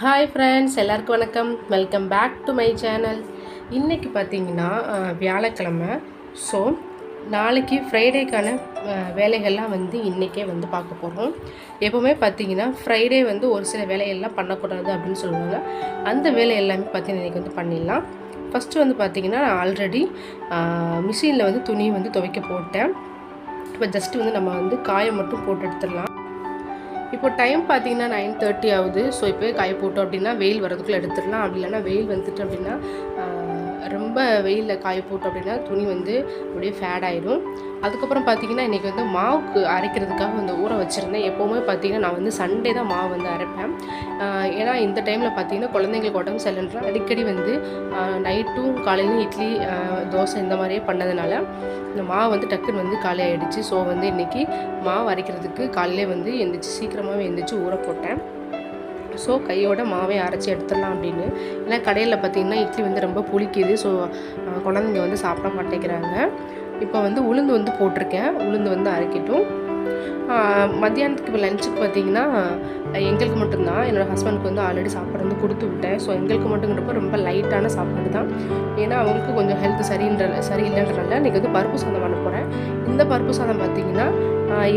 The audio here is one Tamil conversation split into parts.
Hi friends, எல்லாருக்கும் வணக்கம். Welcome back to my channel. இன்றைக்கி பார்த்தீங்கன்னா வியாழக்கிழமை. ஸோ நாளைக்கு ஃப்ரைடேக்கான வேலைகள்லாம் இன்றைக்கே பார்க்க போகிறோம். எப்போவுமே பார்த்தீங்கன்னா ஃப்ரைடே ஒரு சில வேலைகள்லாம் பண்ணக்கூடாது அப்படின்னு சொல்லுவாங்க. அந்த வேலை எல்லாமே பார்த்தீங்கன்னா இன்றைக்கி பண்ணிடலாம். ஃபஸ்ட்டு பார்த்தீங்கன்னா நான் ஆல்ரெடி மிஷினில் துணி துவைக்க போட்டேன். இப்போ ஜஸ்ட்டு நம்ம காய மட்டும் போட்டு எடுத்துடலாம். இப்போ டைம் பார்த்தீங்கன்னா 9:30 ஆகுது. ஸோ இப்போயே காய போட்டோம் அப்படின்னா வெயில் வரதுக்குள்ளே எடுத்துடலாம். அப்படி இல்லைன்னா வெயில் வந்துட்டு அப்படின்னா ரொம்ப வெயிலில் காய போட்டோம் அப்படின்னா துணி அப்படியே ஃபேட் ஆகிடும். அதுக்கப்புறம் பார்த்திங்கன்னா இன்றைக்கி மாவுக்கு அரைக்கிறதுக்காக ஊற வச்சுருந்தேன். எப்போவுமே பார்த்திங்கன்னா நான் சண்டே தான் மாவு அரைப்பேன். ஏன்னா இந்த டைமில் பார்த்திங்கன்னா குழந்தைங்களுக்கு உடம்பு சரியில்லைன்றா அடிக்கடி நைட்டும் காலையிலும் இட்லி தோசை இந்த மாதிரியே பண்ணதுனால இந்த மாவு டக்குன்னு காலி ஆகிடுச்சு. ஸோ இன்றைக்கி மாவு அரைக்கிறதுக்கு காலையிலே எந்திரிச்சு சீக்கிரமாகவே எந்திரிச்சு ஊற போட்டேன். ஸோ கையோட மாவை அரைச்சி எடுத்துடலாம் அப்படின்னு. ஏன்னா கடையில் பார்த்திங்கன்னா இட்லி ரொம்ப புளிக்குது. ஸோ குழந்தைங்க சாப்பிட மாட்டேங்கிறாங்க. இப்போ உளுந்து போட்டிருக்கேன். உளுந்து அரைக்கட்டும். மத்தியானத்துக்கு இப்போ லஞ்சுக்கு பார்த்திங்கன்னா எங்களுக்கு மட்டும்தான். என்னோடய ஹஸ்பண்டுக்கு ஆல்ரெடி சாப்பாடு கொடுத்து விட்டேன். ஸோ எங்களுக்கு மட்டுங்கிறப்ப ரொம்ப லைட்டான சாப்பாடு தான். ஏன்னா அவங்களுக்கு கொஞ்சம் ஹெல்த் சரியில்லைன்றனால இன்றைக்கி பருப்பு சாதம் பண்ண போகிறேன். இந்த பருப்பு சாதம் பார்த்திங்கன்னா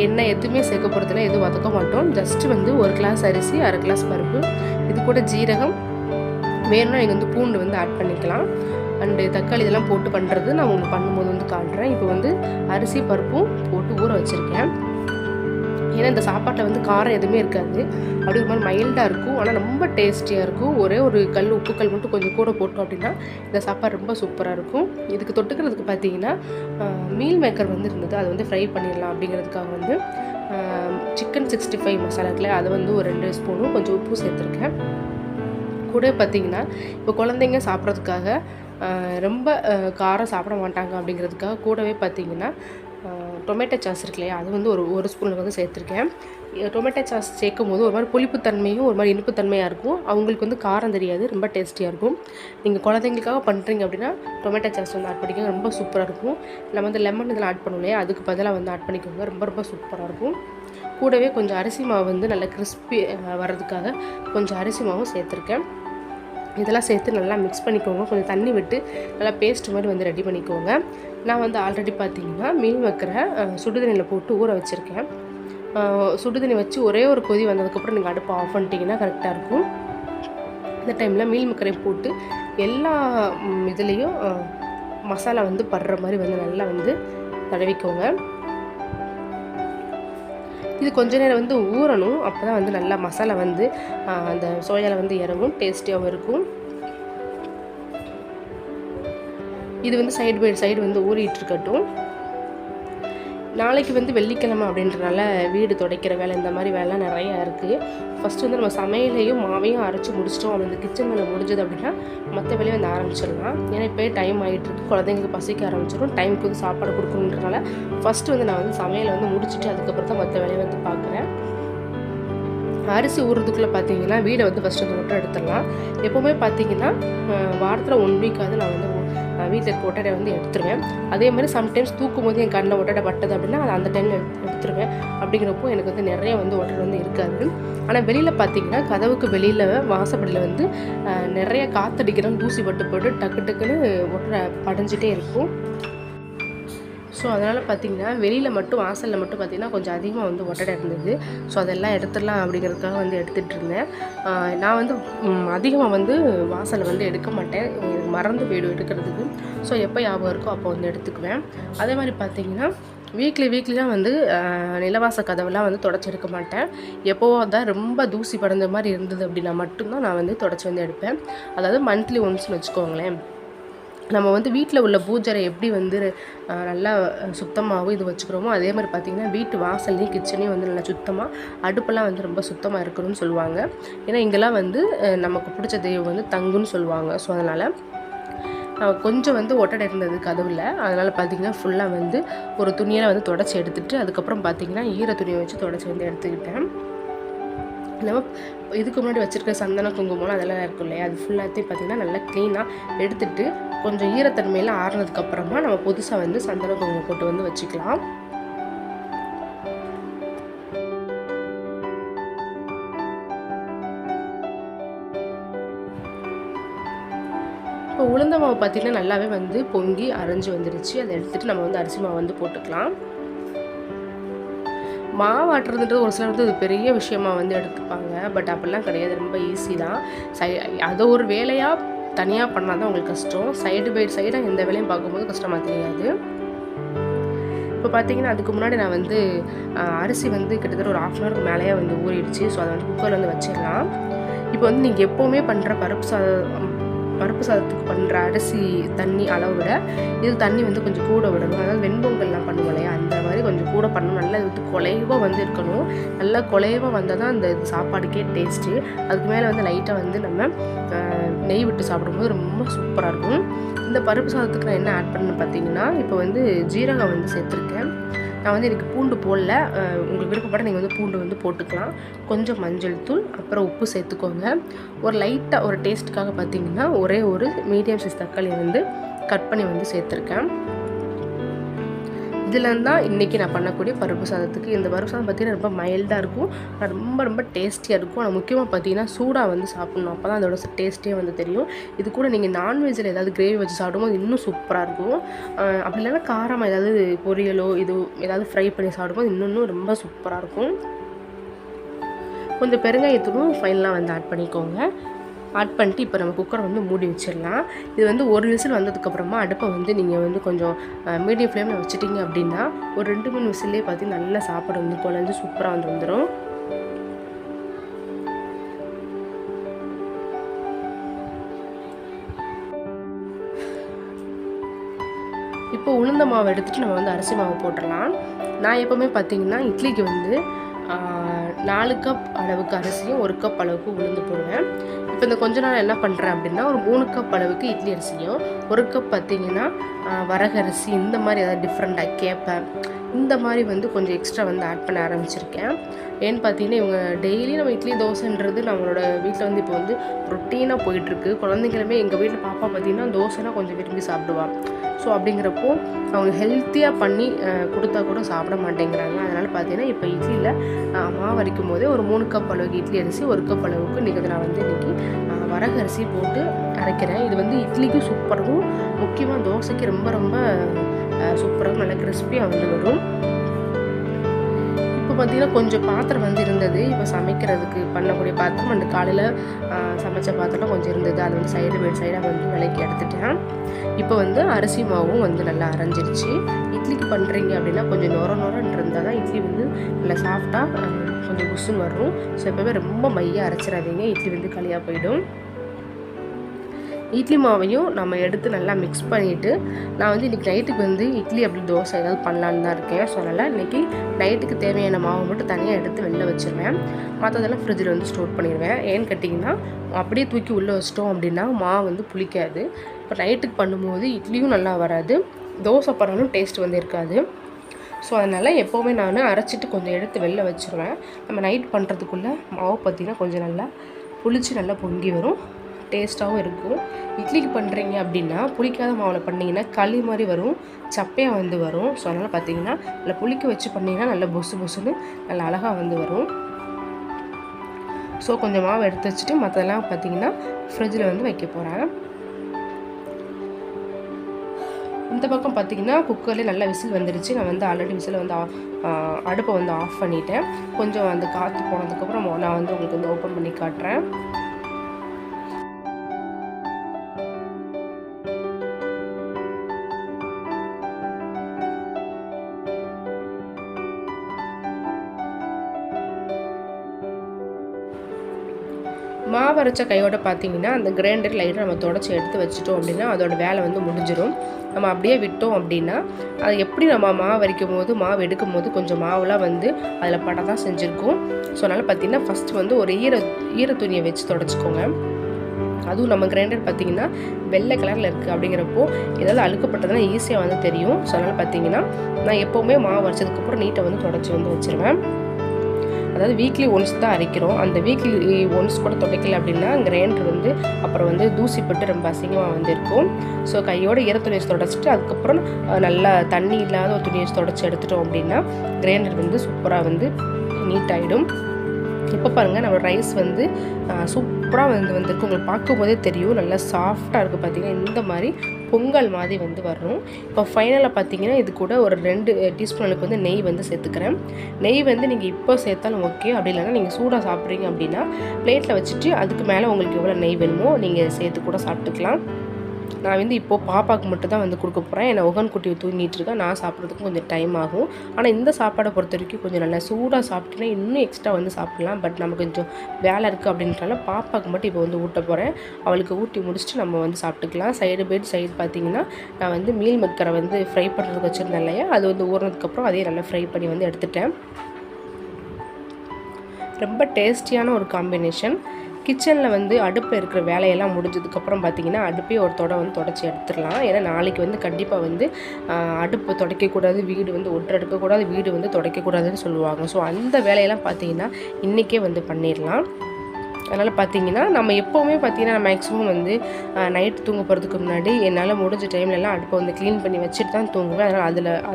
எண்ணெய் எதுவுமே சேர்க்க போகிறதுல எதுவும் வதக்க மாட்டோம். ஜஸ்ட்டு ஒரு கிளாஸ் அரிசி, அரை கிளாஸ் பருப்பு, இது கூட ஜீரகம் வேணும்னா நீங்கள் பூண்டு ஆட் பண்ணிக்கலாம். அண்டு தக்காளி இதெல்லாம் போட்டு பண்ணுறது நான் உங்களுக்கு பண்ணும்போது காட்டுறேன். இப்போ அரிசி பருப்பும் போட்டு ஊற வச்சுருக்கேன். ஏன்னா இந்த சாப்பாட்டில் காரம் எதுவுமே இருக்காது. அப்படி ஒரு மாதிரி மைல்டாக இருக்கும். ஆனால் ரொம்ப டேஸ்டியாக இருக்கும். ஒரே ஒரு உப்புக்கல் மட்டும் கொஞ்சம் கூட போட்டோம் அப்படின்னா இந்த சாப்பாடு ரொம்ப சூப்பராக இருக்கும். இதுக்கு தொட்டுக்கிறதுக்கு பார்த்தீங்கன்னா மீல் மேக்கர் இருந்தது. அதை ஃப்ரை பண்ணிடலாம் அப்படிங்கிறதுக்காக சிக்கன் 65 மசாலாக்கில் அதை ஒரு 2 ஸ்பூனும் கொஞ்சம் உப்பு சேர்த்துருக்கேன். கூட பார்த்திங்கன்னா இப்போ குழந்தைங்க சாப்பிட்றதுக்காக ரொம்ப காரம் சாப்பிட மாட்டாங்க அப்படிங்கிறதுக்காக கூடவே பார்த்திங்கன்னா டொமேட்டோ சாஸ் இருக்கு இல்லையா, அது ஒரு ஸ்பூன் சேர்த்துருக்கேன். டொமேட்டோ சாஸ் சேர்க்கும் போது ஒரு மாதிரி புளிப்புத்தன்மையும் ஒரு மாதிரி இனிப்புத்தன்மையாக இருக்கும். அவங்களுக்கு காரம் தெரியாது, ரொம்ப டேஸ்டியாக இருக்கும். நீங்கள் குழந்தைங்களுக்காக பண்ணுறீங்க அப்படின்னா டொமேட்டோ சாஸ் ஆட் பண்ணிக்கோங்க, ரொம்ப சூப்பராக இருக்கும். நம்ம லெமன் இதெல்லாம் ஆட் பண்ணுவோம் இல்லையா, அதுக்கு பதிலாக ஆட் பண்ணிக்கோங்க, ரொம்ப ரொம்ப சூப்பராக இருக்கும். கூடவே கொஞ்சம் அரிசி மாவு நல்லா கிறிஸ்பி வர்றதுக்காக கொஞ்சம் அரிசி மாவும் சேர்த்துருக்கேன். இதெல்லாம் சேர்த்து நல்லா மிக்ஸ் பண்ணிக்கோங்க. கொஞ்சம் தண்ணி விட்டு நல்லா பேஸ்ட் மாதிரி ரெடி பண்ணிக்கோங்க. நான் ஆல்ரெடி பார்த்திங்கன்னா மீன் வைக்கிற சுடுதண்ணியில் போட்டு ஊற வச்சுருக்கேன். சுடுதண்ணி வச்சு ஒரே ஒரு கொதி வந்ததுக்கப்புறம் நீங்கள் அடுப்பை ஆஃப் பண்ணிட்டீங்கன்னா கரெக்டாக இருக்கும். இந்த டைமில் மீன் மக்கரை போட்டு எல்லா இதுலேயும் மசாலா படுற மாதிரி நல்லா தடவிக்கோங்க. இது கொஞ்ச நேரம் ஊறணும். அப்போ தான் நல்லா மசாலா அந்த சோயாவில் இறங்கும், டேஸ்டியாகவும் இருக்கும். இது சைடு பை சைடு ஊறிட்டுருக்கட்டும். நாளைக்கு வெள்ளிக்கிழமை அப்படின்றனால வீடு துடைக்கிற வேலை இந்த மாதிரி வேலை நிறையா இருக்குது. ஃபஸ்ட்டு நம்ம சமையலையும் மாவையும் அரைச்சி முடிச்சிட்டோம். அந்த கிச்சன் வேலை முடிஞ்சது அப்படின்னா மற்ற வேலையை ஆரம்பிச்சிடலாம். ஏன்னா இப்போ டைம் ஆகிட்டுருக்கு, குழந்தைங்களுக்கு பசிக்க ஆரம்பிச்சிடும். டைமுக்கு சாப்பாடு கொடுக்கணுன்றனால ஃபஸ்ட்டு நான் சமையலை முடிச்சுட்டு அதுக்கப்புறம் தான் மற்ற வேலையை பார்க்குறேன். அரிசி ஊறுறதுக்குள்ளே பார்த்தீங்கன்னா வீடை ஃபஸ்ட்டு ஒட்டை எடுத்துடலாம். எப்போவுமே பார்த்தீங்கன்னா வாரத்தில் 1 வீக்காவது நான் வீட்டில் இருக்க ஒட்டடை எடுத்துருவேன். அதே மாதிரி சம்டைம்ஸ் தூக்கும் போது என் கண்ணில் ஒட்டடை பட்டது அப்படின்னா அது அந்த டைமில் எடுத்துருவேன். அப்படிங்கிறப்போ எனக்கு நிறைய ஒட்டடை இருக்காது. ஆனால் வெளியில் பார்த்தீங்கன்னா கதவுக்கு வெளியில் வாசப்படியில் நிறைய காற்றடிக்கிறோம், தூசி பட்டு டக்கு டக்குன்னு ஒட்டடை படைஞ்சிட்டே இருக்கும். ஸோ அதனால் பார்த்திங்கன்னா வெளியில் மட்டும் வாசலில் மட்டும் பார்த்திங்கன்னா கொஞ்சம் அதிகமாக ஒட்டடை இருந்தது. ஸோ அதெல்லாம் எடுத்துடலாம் அப்படிங்கிறதுக்காக எடுத்துகிட்டு இருந்தேன். நான் அதிகமாக வாசலில் எடுக்க மாட்டேன், மறந்து போய்டும் எடுக்கிறதுக்கு. ஸோ எப்போ ஞாபகம் இருக்கோ அப்போ எடுத்துக்குவேன். அதே மாதிரி பார்த்திங்கன்னா வீக்லி தான் நிலவாச கதவெல்லாம் தொடச்சி எடுக்க மாட்டேன். எப்போவோ தான் ரொம்ப தூசி படந்த மாதிரி இருந்தது அப்படின்னா மட்டும்தான் நான் தொடச்சி எடுப்பேன். அதாவது மந்த்லி ஒன்ஸ்னு வச்சுக்கோங்களேன். நம்ம வீட்டில் உள்ள பூஜரை எப்படி நல்லா சுத்தமாகவும் இது வச்சுக்கிறோமோ அதே மாதிரி பார்த்திங்கன்னா வீட்டு வாசல்லையும் கிச்சனையும் நல்லா சுத்தமாக, அடுப்பெல்லாம் ரொம்ப சுத்தமாக இருக்கணும்னு சொல்லுவாங்க. ஏன்னா இங்கெல்லாம் நமக்கு பிடிச்ச தெய்வம் தங்குன்னு சொல்லுவாங்க. ஸோ அதனால் கொஞ்சம் ஒட்டடை இருந்தது கதவில். அதனால் பார்த்திங்கன்னா ஃபுல்லாக ஒரு துணியில் தொடச்சி எடுத்துகிட்டு அதுக்கப்புறம் பார்த்திங்கன்னா ஈர துணியை வச்சு தொடச்சி எடுத்துக்கிட்டேன். நம்ம இதுக்கு முன்னாடி வச்சுருக்க சந்தன குங்குமம் அதெல்லாம் இருக்கும் இல்லையா, அது ஃபுல்லாத்தையும் பார்த்திங்கன்னா நல்லா க்ளீனாக எடுத்துகிட்டு கொஞ்சம் ஈரத்தன்மையெல்லாம் ஆறுனதுக்கப்புறமா நம்ம புதுசாக சந்தன குங்குமம் போட்டு வச்சுக்கலாம். இப்போ உளுந்த மாவு பார்த்திங்கன்னா நல்லாவே வந்து பொங்கி அரைஞ்சி வந்துடுச்சு. அதை எடுத்துகிட்டு நம்ம வந்து அரிசி மாவு வந்து போட்டுக்கலாம். மாவு ஆட்டுறதுன்றது ஒரு சிலர் வந்து அது பெரிய விஷயமாக வந்து எடுத்துப்பாங்க. பட் அப்படிலாம் கிடையாது, ரொம்ப ஈஸி தான். அதை ஒரு வேலையாக தனியாக பண்ணால் தான் உங்களுக்கு கஷ்டம். சைடு பை சைடாக எந்த வேலையும் பார்க்கும்போது கஷ்டமாக தெரியாது. இப்போ பார்த்தீங்கன்னா அதுக்கு முன்னாடி நான் வந்து அரிசி வந்து கிட்டத்தட்ட ஒரு 1/2 hourக்கு மேலேயே வந்து ஊறிடுச்சு. ஸோ அதை வந்து குக்கரில் வந்து வச்சிடலாம். இப்போ வந்து நீங்கள் எப்போவுமே பண்ணுற பருப்பு சாதத்துக்கு பண்ணுற அரிசி தண்ணி அளவை விட இது தண்ணி வந்து கொஞ்சம் கூட விடணும். அதாவது வெண்பொங்கல்லாம் பண்ணுவோம் இல்லையா, அந்த மாதிரி கொஞ்சம் கூட பண்ணணும். நல்லா இது குலைவாக வந்து இருக்கணும். நல்லா குலைவாக வந்தால் தான் அந்த சாப்பாடுக்கே டேஸ்ட்டு. அதுக்கு மேலே வந்து லைட்டாக வந்து நம்ம நெய் விட்டு சாப்பிடும்போது ரொம்ப சூப்பராக இருக்கும். இந்த பருப்பு சாதத்துக்கு நான் என்ன ஆட் பண்ணணும்னு பார்த்தீங்கன்னா, இப்போ வந்து ஜீரகம் வந்து சேர்த்துருக்கேன். நான் வந்து எனக்கு பூண்டு போடல, உங்களுக்கு விருப்பப்பட்ட நீங்கள் வந்து பூண்டு வந்து போட்டுக்கலாம். கொஞ்சம் மஞ்சள் தூள், அப்புறம் உப்பு சேர்த்துக்கோங்க. ஒரு லைட்டாக ஒரு டேஸ்ட்டுக்காக பார்த்தீங்கன்னா ஒரே ஒரு மீடியம் சைஸ் தக்காளி வந்து கட் பண்ணி வந்து சேர்த்துருக்கேன். இதில் தான் இன்றைக்கி நான் பண்ணக்கூடிய பருப்பு சாதத்துக்கு. இந்த பருப்பு சாதம் பார்த்திங்கன்னா ரொம்ப மைல்டாக இருக்கும், ரொம்ப ரொம்ப டேஸ்டியாக இருக்கும். ஆனால் முக்கியமாக பார்த்திங்கன்னா சூடாக வந்து சாப்பிட்ணும், அப்போ தான் அதோட டேஸ்ட்டே வந்து தெரியும். இது கூட நீங்கள் நான்வெஜ்ஜில் ஏதாவது கிரேவி வச்சு சாப்பிடும்போது இன்னும் சூப்பராக இருக்கும். அப்படி இல்லைன்னா காரமாக ஏதாவது பொரியலோ இது ஏதாவது ஃப்ரை பண்ணி சாப்பிடும்போது இன்னும் ரொம்ப சூப்பராக இருக்கும். கொஞ்சம் பெருங்காயத்தூளும் ஃபைனலாக வந்து ஆட் பண்ணிக்கோங்க. ஆட் பண்ணிட்டு இப்போ நம்ம குக்கரை வந்து மூடி வச்சிடலாம். இது வந்து ஒரு விசில் வந்ததுக்கப்புறமா அடுப்பை வந்து நீங்கள் வந்து கொஞ்சம் மீடியம் ஃப்ளேமில் வச்சுட்டிங்க அப்படின்னா ஒரு 2-3 விசில்லே பார்த்து நல்லா சாப்பாடு வந்து குழஞ்சி சூப்பராக வந்து வந்துடும். இப்போ உளுந்த மாவு எடுத்துகிட்டு நம்ம வந்து அரிசி மாவு போட்டுடலாம். நான் எப்போவுமே பார்த்திங்கன்னா இட்லிக்கு வந்து 4 கப் அளவுக்கு அரிசியும் 1 கப் அளவுக்கு உளுந்து போடுவேன். இப்போ இந்த கொஞ்ச நாள் என்ன பண்ணுறேன் அப்படின்னா ஒரு 3 கப் அளவுக்கு இட்லி அரிசியும் 1 கப் பார்த்திங்கன்னா வரகரிசி, இந்த மாதிரி ஏதாவது டிஃப்ரெண்ட்டாக கேப்பை இந்த மாதிரி வந்து கொஞ்சம் எக்ஸ்ட்ரா வந்து ஆட் பண்ண ஆரம்பிச்சிருக்கேன். ஏன்னு பார்த்தீங்கன்னா இவங்க டெய்லி நம்ம இட்லி தோசைன்றது நம்மளோட வீட்டில் வந்து இப்போ வந்து ரொட்டீனாக போயிட்டுருக்கு. குழந்தைங்களுமே எங்கள் வீட்டில் பாப்பா பார்த்திங்கன்னா தோசைனா கொஞ்சம் விரும்பி சாப்பிடுவாள். ஸோ அப்படிங்கிறப்போ அவங்க ஹெல்த்தியாக பண்ணி கொடுத்தா கூட சாப்பிட மாட்டேங்கிறாங்க. அதனால் பார்த்தீங்கன்னா இப்போ இட்லியில் மாவு அரைக்கும் போதே ஒரு 3 கப் அளவுக்கு இட்லி அரிசி 1 கப் அளவுக்கு இன்றைக்கி நான் வந்து இன்றைக்கி வரகரிசி போட்டு அரைக்கிறேன். இது வந்து இட்லிக்கும் சூப்பராகவும் முக்கியமாக தோசைக்கு ரொம்ப ரொம்ப சூப்பராகவும் நல்லா கிறிஸ்பியாக வந்து வரும். இப்போ பார்த்திங்கன்னா கொஞ்சம் பாத்திரம் வந்து இருந்தது. இப்போ சமைக்கிறதுக்கு பண்ணக்கூடிய பாத்திரம் அந்த காலையில் சமைச்ச பாத்திரம் கொஞ்சம் இருந்தது. அது வந்து சைடு பை சைடாக வந்து விலைக்கு எடுத்துட்டேன். இப்போ வந்து அரிசி மாவும் வந்து நல்லா அரைஞ்சிருச்சு. இட்லிக்கு பண்ணுறீங்க அப்படின்னா கொஞ்சம் நொரன்னு இருந்தால் தான் இட்லி வந்து நல்லா சாஃப்டாக கொஞ்சம் புஷ்ஷுன்னு வரும். ஸோ எப்போவே ரொம்ப மையாக அரைச்சிடாதீங்க, இட்லி வந்து களியாக போயிடும். இட்லி மாவையும் நம்ம எடுத்து நல்லா மிக்ஸ் பண்ணிவிட்டு நான் வந்து இன்றைக்கி நைட்டுக்கு வந்து இட்லி அப்படி தோசை ஏதாவது பண்ணலான்னு தான் இருக்கேன். ஸோ அதனால் இன்றைக்கி நைட்டுக்கு தேவையான மாவை மட்டும் தனியாக எடுத்து வெளில வச்சுருவேன். மற்றதெல்லாம் ஃப்ரிட்ஜில் வந்து ஸ்டோர் பண்ணிடுவேன். ஏன்னு கேட்டிங்கன்னா அப்படியே தூக்கி உள்ளே வச்சிட்டோம் அப்படின்னா மாவு வந்து புளிக்காது. இப்போ நைட்டுக்கு பண்ணும்போது இட்லியும் நல்லா வராது, தோசை பண்ணாலும் டேஸ்ட் வந்து இருக்காது. ஸோ அதனால் எப்போவுமே நான் அரைச்சிட்டு கொஞ்சம் எடுத்து வெளில வச்சுருவேன். நம்ம நைட் பண்ணுறதுக்குள்ளே மாவு பார்த்திங்கன்னா கொஞ்சம் நல்லா புளிச்சு நல்லா பொங்கி வரும், டேஸ்ட்டாகவும் இருக்கும். இட்லிக்கு பண்ணுறீங்க அப்படின்னா புளிக்காத மாவில் பண்ணிங்கன்னா களி மாதிரி வரும், சப்பையாக வந்து வரும். ஸோ அதனால் பார்த்திங்கன்னா நல்லா புளிக்க வச்சு பண்ணிங்கன்னா நல்லா பொசுன்னு நல்லா அழகாக வந்து வரும். ஸோ கொஞ்சம் மாவு எடுத்து வச்சுட்டு மற்றதெல்லாம் பார்த்திங்கன்னா ஃப்ரிட்ஜில் வந்து வைக்க போகிறேன். இந்த பக்கம் பார்த்திங்கன்னா குக்கர்லேயே நல்லா விசில் வந்துடுச்சு. நான் வந்து ஆல்ரெடி விசில் வந்து அடுப்பை வந்து ஆஃப் பண்ணிவிட்டேன். கொஞ்சம் அந்த காற்று போனதுக்கப்புறம் நான் வந்து உங்களுக்கு வந்து ஓப்பன் பண்ணி காட்டுறேன். மாவு அரைச்ச கையோட பார்த்திங்கன்னா அந்த கிரைண்டர் லைட்டாக நம்ம தொடச்சி எடுத்து வச்சிட்டோம் அப்படின்னா அதோட வேலை வந்து முடிஞ்சிடும். நம்ம அப்படியே விட்டோம் அப்படின்னா அது எப்படி நம்ம மாவு அரைக்கும் போது மாவு எடுக்கும் போது கொஞ்சம் மாவுலாம் வந்து அதில் பட தான் செஞ்சுருக்கும். ஸோ அதனால் பார்த்திங்கன்னா ஃபஸ்ட்டு வந்து ஒரு ஈர துணியை வச்சு தொடச்சிக்கோங்க. அதுவும் நம்ம கிரைண்டர் பார்த்திங்கன்னா வெள்ளை கலரில் இருக்குது. அப்படிங்கிறப்போ ஏதாவது அழுக்கப்பட்டதுன்னா ஈஸியாக வந்து தெரியும். ஸோ அதனால் பார்த்திங்கன்னா நான் எப்போவுமே மாவு அரைச்சதுக்கப்புறம் நீட்டை வந்து தொடச்சி வந்து வச்சுருவேன். அதாவது வீக்லி ஒன்ஸ் தான் அரைக்கிறோம். அந்த வீக்லி ஒன்ஸ் கூட துடைக்கல அப்படின்னா கிரைண்டர் வந்து அப்புறம் வந்து தூசிப்பட்டு ரொம்ப அசிங்கமாக வந்து இருக்கும். ஸோ கையோட ஈரத்துணியை தொடச்சிட்டு அதுக்கப்புறம் நல்லா தண்ணி இல்லாத ஒரு துணியை தொடச்சி எடுத்துட்டோம் அப்படின்னா கிரைண்டர் வந்து சூப்பராக வந்து நீட்டாகிடும். இப்போ பாருங்கள் நம்ம ரைஸ் வந்து சூப்பராக வந்திருக்கு. உங்களுக்கு பார்க்கும்போதே தெரியும், நல்லா சாஃப்டாக இருக்குது. பார்த்திங்கன்னா இந்த மாதிரி பொங்கல் மாதிரி வந்து வரணும். இப்போ ஃபைனலாக பார்த்திங்கன்னா இது கூட ஒரு 2 டீஸ்பூன் அளவுக்கு வந்து நெய் வந்து சேர்த்துக்கிறேன். நெய் வந்து நீங்கள் இப்போ சேர்த்தாலும் ஓகே, அப்படி இல்லைன்னா நீங்கள் சூடாக சாப்பிட்றீங்க அப்படின்னா பிளேட்டில் வச்சுட்டு அதுக்கு மேலே உங்களுக்கு எவ்வளோ நெய் வேணுமோ நீங்கள் சேர்த்து கூட சாப்பிட்டுக்கலாம். நான் வந்து இப்போது பாப்பாவுக்கு மட்டும் தான் வந்து கொடுக்க போகிறேன். ஏன்னா உகன் குட்டி தூங்கிட்டு இருக்கேன். நான் சாப்பிட்றதுக்கு கொஞ்சம் டைம் ஆகும். ஆனால் இந்த சாப்பாடை பொறுத்த வரைக்கும் கொஞ்சம் நல்லா சூடாக சாப்பிட்டேன்னா இன்னும் எக்ஸ்ட்ரா வந்து சாப்பிட்லாம். பட் நமக்கு கொஞ்சம் வேலை இருக்குது அப்படின்றனால பாப்பாவுக்கு மட்டும் இப்போ வந்து ஊட்ட போகிறேன். அவளுக்கு ஊட்டி முடிச்சுட்டு நம்ம வந்து சாப்பிட்டுக்கலாம். சைடு பை சைடு பார்த்திங்கன்னா நான் வந்து மீல் மேக்கரை வந்து ஃப்ரை பண்ணுறதுக்கு வச்சுருந்தேன் இல்லையா, அது வந்து ஊறினதுக்கப்புறம் அதே நல்லா ஃப்ரை பண்ணி வந்து எடுத்துட்டேன். ரொம்ப டேஸ்டியான ஒரு காம்பினேஷன். கிச்சனில் வந்து அடுப்பில் இருக்கிற வேலையெல்லாம் முடிஞ்சதுக்கப்புறம் பார்த்திங்கன்னா அடுப்பே ஒரு வந்து தொடச்சி எடுத்துடலாம். ஏன்னா நாளைக்கு வந்து கண்டிப்பாக வந்து அடுப்பு துடைக்கக்கூடாது, வீடு வந்து ஒற்றை எடுக்கக்கூடாது, வீடு வந்து துடைக்கக்கூடாதுன்னு சொல்லுவாங்க. ஸோ அந்த வேலையெல்லாம் பார்த்திங்கன்னா இன்றைக்கே வந்து பண்ணிடலாம். அதனால் பார்த்திங்கன்னா நம்ம எப்போவுமே பார்த்திங்கன்னா மேக்ஸிமம் வந்து நைட்டு தூங்க போகிறதுக்கு முன்னாடி என்னால் முடிஞ்ச டைம்லலாம் அடுப்பை வந்து க்ளீன் பண்ணி வச்சுட்டு தான் தூங்குவேன்.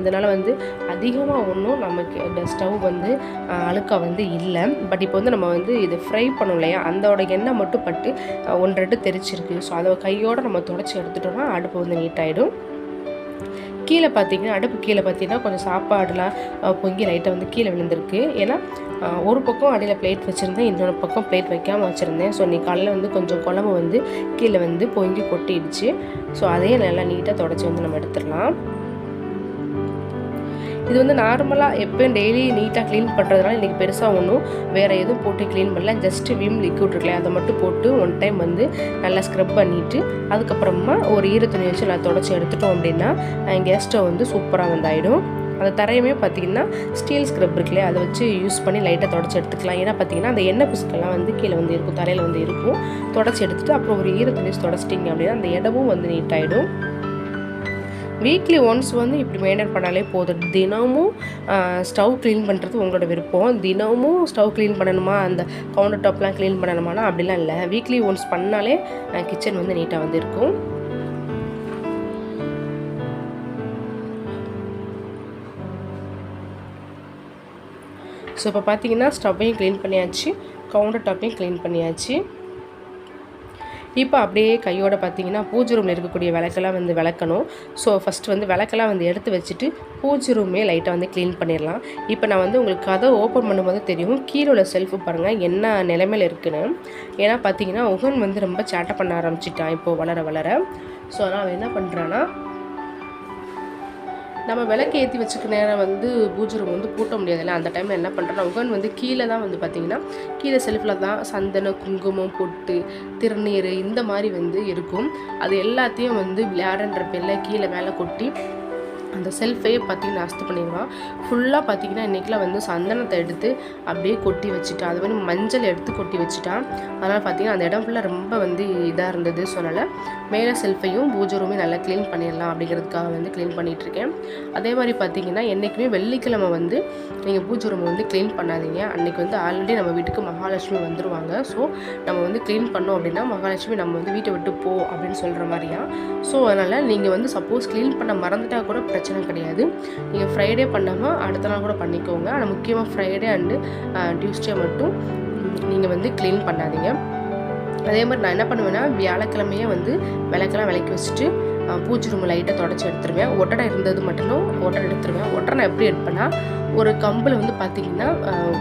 அதனால் வந்து அதிகமாக ஒன்றும் நமக்கு ஸ்டவ் வந்து அழுக்காக வந்து இல்லை. பட் இப்போ வந்து நம்ம வந்து இது ஃப்ரை பண்ணோம் இல்லையா, அதோட எண்ணெய் மட்டும் பட்டு 1-2 தெரிச்சிருக்கு. ஸோ அதை கையோடு நம்ம தொடச்சி எடுத்துட்டோம்னா அடுப்பு வந்து நீட்டாகிடும். கீழே பார்த்திங்கன்னா அடுப்பு கீழே பார்த்திங்கன்னா கொஞ்சம் சாப்பாடுலாம் பொங்கி லைட்டாக வந்து கீழே விழுந்திருக்கு. ஏன்னா ஒரு பக்கம் அடியில் பிளேட் வச்சுருந்தேன், இன்னொரு பக்கம் பிளேட் வைக்காமல் வச்சுருந்தேன். ஸோ நீ காலையில் வந்து கொஞ்சம் குழம்பு வந்து கீழே வந்து பொங்கி கொட்டிடுச்சு. ஸோ அதையே நல்லா நீட்டாக தொடச்சி வந்து நம்ம எடுத்துடலாம். இது வந்து நார்மலாக எப்போயும் டெய்லி நீட்டாக க்ளீன் பண்ணுறதுனால இன்றைக்கி பெருசாக ஒன்றும் வேறு எதுவும் போட்டு க்ளீன் பண்ணல. ஜஸ்ட்டு விம் லிக்விட் இருக்குல்லையா, அதை மட்டும் போட்டு 1 டைம் வந்து நல்லா ஸ்க்ரப் பண்ணிவிட்டு அதுக்கப்புறமா ஒரு ஈரத்துணி வச்சு நல்லா தொடச்சி எடுத்துட்டோம் அப்படின்னா கேஸ் ஸ்டவ் வந்து சூப்பராக வந்து ஆகிடும். அந்த தரையுமே பார்த்திங்கன்னா ஸ்டீல் ஸ்க்ரப் இருக்குல்லையா, அதை வச்சு யூஸ் பண்ணி லைட்டாக தொடச்சி எடுத்துக்கலாம். ஏன்னா பார்த்திங்கன்னா அந்த எண்ணெய் பிசுக்கெல்லாம் வந்து கீழே வந்து இருக்கும், தரையில் வந்து இருக்கும். தொடச்சி எடுத்துகிட்டு அப்புறம் ஒரு ஈரத்துணி வச்சு தொடச்சிட்டிங்க அப்படின்னா அந்த இடமும் வந்து நீட்டாகிடும். வீக்லி ஒன்ஸ் வந்து இப்படி மெயின்டைன் பண்ணாலே போதும். தினமும் ஸ்டவ் க்ளீன் பண்ணுறது உங்களோட விருப்பம். தினமும் ஸ்டவ் க்ளீன் பண்ணணுமா, அந்த கவுண்டர் டாப்லாம் க்ளீன் பண்ணணுமானா அப்படிலாம் இல்லை. வீக்லி ஒன்ஸ் பண்ணாலே கிச்சன் வந்து நீட்டாக வந்து இருக்கும். ஸோ இப்போ பார்த்திங்கன்னா ஸ்டவ்வையும் க்ளீன் பண்ணியாச்சு, கவுண்டர் டாப்பையும் க்ளீன் பண்ணியாச்சு. இப்போ அப்படியே கையோட பார்த்திங்கன்னா பூஜை ரூமில் இருக்கக்கூடிய விளக்கெல்லாம் வந்து விளக்கணும். ஸோ ஃபஸ்ட்டு வந்து விளக்கெல்லாம் வந்து எடுத்து வச்சுட்டு பூஜை ரூமே லைட்டாக வந்து க்ளீன் பண்ணிடலாம். இப்போ நான் வந்து உங்களுக்கு கதை ஓப்பன் பண்ணும்போது தெரியும் கீழே உள்ள செல்ஃபு பாருங்கள் என்ன நிலைமையில் இருக்குன்னு. ஏன்னா பார்த்திங்கன்னா உகன் வந்து ரொம்ப சேட்டை பண்ண ஆரம்பிச்சிட்டான் இப்போது வளர வளர. ஸோ நான் என்ன பண்ணுறேன்னா, நம்ம விளக்கு ஏற்றி வச்சுக்க நேரம் வந்து பூஜை ரூம் வந்து பூட்ட முடியாதுல்ல, அந்த டைமில் என்ன பண்ணுறேன்னா உகன் வந்து கீழே தான் வந்து பார்த்திங்கன்னா கீழே செல்ஃபில் தான் சந்தனம், குங்குமம், பொட்டு, திருநீர் இந்த மாதிரி வந்து இருக்கும். அது எல்லாத்தையும் வந்து விளையாடுன்ற பேரில் கீழே மேலே கொட்டி அந்த செல்ஃபையே பார்த்திங்கன்னா அஸ்து பண்ணிடுவான். ஃபுல்லாக பார்த்திங்கன்னா இன்றைக்கெலாம் வந்து சந்தனத்தை எடுத்து அப்படியே கொட்டி வச்சுட்டான். அது வந்து மஞ்சள் எடுத்து கொட்டி வச்சுட்டான். அதனால் பார்த்திங்கன்னா அந்த இடம் ஃபுல்லாக ரொம்ப வந்து இதாக இருந்தது. ஸோ அதனால் மேலே செல்ஃபையும் பூஜை ரூமே நல்லா க்ளீன் பண்ணிடலாம் அப்படிங்கிறதுக்காக வந்து க்ளீன் பண்ணிகிட்ருக்கேன். அதே மாதிரி பார்த்திங்கன்னா என்றைக்குமே வெள்ளிக்கிழமை வந்து நீங்கள் பூஜை ரூமை வந்து க்ளீன் பண்ணாதீங்க. அன்றைக்கி வந்து ஆல்ரெடி நம்ம வீட்டுக்கு மகாலட்சுமி வந்துடுவாங்க. ஸோ நம்ம வந்து க்ளீன் பண்ணோம் அப்படின்னா மகாலட்சுமி நம்ம வந்து வீட்டை விட்டு போ அப்படின்னு சொல்கிற மாதிரியா. ஸோ அதனால் நீங்கள் வந்து சப்போஸ் க்ளீன் பண்ண மறந்துட்டால் கூட பிரச்சனை கிடையாது. நீங்கள் ஃப்ரைடே பண்ணாமல் அடுத்த நாள் கூட பண்ணிக்கோங்க. ஆனால் முக்கியமாக ஃப்ரைடே அண்டு டியூஸ்டே மட்டும் நீங்கள் வந்து க்ளீன் பண்ணாதீங்க. அதே மாதிரி நான் என்ன பண்ணுவேன்னா வியாழக்கிழமையே வந்து விளக்கெல்லாம் விளக்கி வச்சுட்டு பூஜை ரூம் லைட்டாக தொடச்சி எடுத்துருவேன். ஒட்டடை இருந்தது மட்டும் ஒட்டடை எடுத்துருவேன். ஒட்டடை நான் எப்படி எடுப்பேன்னா, ஒரு கம்பில் வந்து பார்த்திங்கன்னா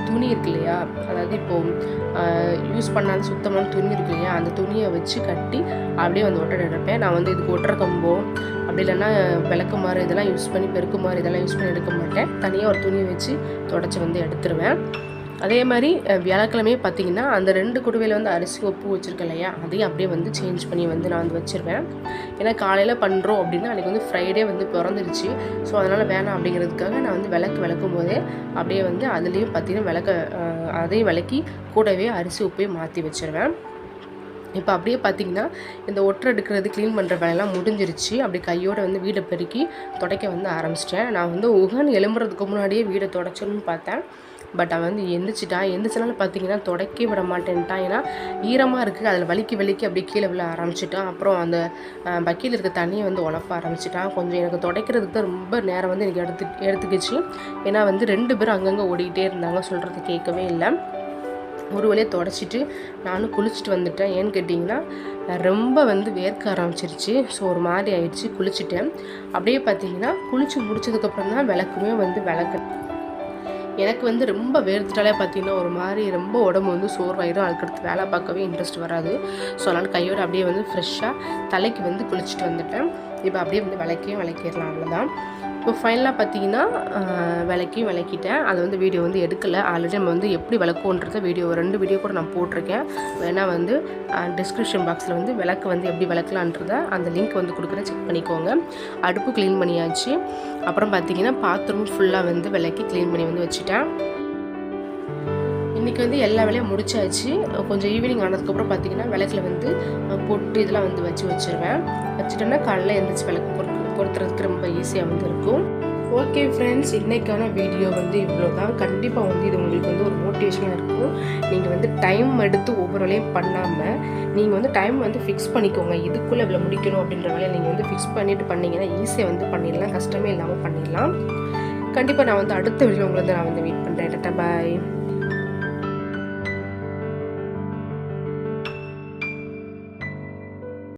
துணி இருக்கு இல்லையா, அதாவது இப்போது யூஸ் பண்ணாத சுத்தமான துணி இருக்கு இல்லையா, அந்த துணியை வச்சு கட்டி அப்படியே வந்து ஒட்டடை எடுப்பேன். நான் வந்து இதுக்கு ஒட்டுற கம்போ அப்படி இல்லைன்னா விளக்குமாறு இதெல்லாம் யூஸ் பண்ணி பெருக்குமாறு இதெல்லாம் யூஸ் பண்ணி எடுக்க மாட்டேன். தனியாக ஒரு துணியை வச்சு தொடச்சி வந்து எடுத்துருவேன். அதே மாதிரி வியாழக்கிழமையே பார்த்திங்கன்னா அந்த 2 குடுவையில் வந்து அரிசி உப்பு வச்சுருக்கேன் இல்லையா, அதையும் அப்படியே வந்து சேஞ்ச் பண்ணி வந்து நான் வந்து வச்சுருவேன். ஏன்னா காலையில் பண்ணுறோம் அப்படின்னா அன்றைக்கி வந்து ஃப்ரைடே வந்து பிறந்துருச்சு. ஸோ அதனால் வேணாம் அப்படிங்கிறதுக்காக நான் வந்து விளக்கும் போதே அப்படியே வந்து அதுலேயும் பார்த்திங்கன்னா அதையும் விளக்கி கூடவே அரிசி உப்பையும் மாற்றி வச்சுருவேன். இப்போ அப்படியே பார்த்திங்கன்னா இந்த ஒட்டரை எடுக்கிறது க்ளீன் பண்ணுற வேலையெல்லாம் முடிஞ்சிருச்சு. அப்படி கையோடு வந்து வீடை பெருக்கி துடைக்க வந்து ஆரம்பிச்சிட்டேன். நான் வந்து உகன் எழும்புறதுக்கு முன்னாடியே வீடை துடைச்சணும்னு பார்த்தேன். பட் அவன் வந்து எந்திரிச்சினால பார்த்திங்கன்னா துடைக்க விட மாட்டேன்ட்டான். ஏன்னா ஈரமாக இருக்குது, அதில் வலிக்கி அப்படியே கீழே விழ ஆரம்பிச்சிட்டான். அப்புறம் அந்த பக்கியில் இருக்க தண்ணியை வந்து உழப்ப ஆரம்பிச்சிட்டான். கொஞ்சம் எனக்கு துடைக்கிறதுக்கு தான் ரொம்ப நேரம் வந்து எனக்கு எடுத்துக்கிச்சு. ஏன்னா வந்து 2 பேரும் அங்கங்கே ஓடிக்கிட்டே இருந்தாங்க, சொல்கிறது கேட்கவே இல்லை. ஒரு வழியாக தொடச்சிட்டு நானும் குளிச்சுட்டு வந்துட்டேன். ஏன்னு கேட்டிங்கன்னா ரொம்ப வந்து வேர்க்க ஆரம்பிச்சிருச்சு. ஸோ ஒரு மாதிரி ஆயிடுச்சு. குளிச்சுட்டேன். அப்படியே பார்த்தீங்கன்னா குளித்து முடிச்சதுக்கப்புறம் தான் விளக்குமே வந்து எனக்கு வந்து ரொம்ப வேர்த்துட்டாலே பார்த்தீங்கன்னா ஒரு மாதிரி ரொம்ப உடம்பு வந்து சோர்வாயிடும். அதுக்கடுத்து வேலை பார்க்கவே இன்ட்ரெஸ்ட் வராது. ஸோ அதனால் கையோடு அப்படியே வந்து ஃப்ரெஷ்ஷாக தலைக்கு வந்து குளிச்சுட்டு வந்துட்டேன். இப்போ அப்படியே வந்து விளக்கிடலாம். அவ்வளோதான். இப்போ ஃபைனலாக பார்த்தீங்கன்னா விளக்கிட்டேன். அதை வந்து வீடியோ வந்து எடுக்கலை. ஆல்ரெடி நம்ம வந்து எப்படி விளக்குன்றத வீடியோ 2 வீடியோ கூட நான் போட்டிருக்கேன். வேணால் வந்து டிஸ்கிரிப்ஷன் பாக்ஸில் வந்து விளக்கு வந்து எப்படி விளக்கலான்றத அந்த லிங்க் வந்து கொடுக்குறேன், செக் பண்ணிக்கோங்க. அடுப்பு க்ளீன் பண்ணியாச்சு. அப்புறம் பார்த்தீங்கன்னா பாத்ரூம் ஃபுல்லாக வந்து விளக்கி க்ளீன் பண்ணி வந்து வச்சுட்டேன். இன்றைக்கி வந்து எல்லா வேலையும் முடிச்சாச்சு. கொஞ்சம் ஈவினிங் ஆனதுக்கப்புறம் பார்த்தீங்கன்னா விளக்கில் வந்து பொட்டு இதெல்லாம் வந்து வச்சுருவேன். வச்சுட்டோன்னா காலையில் எழுந்திரிச்சு விளக்கு பொறுத்துறதுக்கு ரொம்ப ஈஸியாக வந்து இருக்கும். ஓகே ஃப்ரெண்ட்ஸ், இன்றைக்கான வீடியோ வந்து இவ்வளோ தான். கண்டிப்பாக வந்து இது உங்களுக்கு வந்து ஒரு மோட்டிவேஷனாக இருக்கும். நீங்கள் வந்து டைம் எடுத்து ஒவ்வொரு வேலையும் பண்ணாமல் நீங்கள் வந்து டைம் வந்து ஃபிக்ஸ் பண்ணிக்கோங்க. இதுக்குள்ளே இவ்வளோ முடிக்கணும் அப்படின்ற வேலையை நீங்கள் வந்து ஃபிக்ஸ் பண்ணிவிட்டு பண்ணிங்கன்னா ஈஸியாக வந்து பண்ணிடலாம். கஷ்டமே இல்லாமல் பண்ணிடலாம். கண்டிப்பாக நான் வந்து அடுத்த வீடியோ உங்களை வந்து நான் வந்து வெயிட் பண்ணுறேன். டாடா பாய்.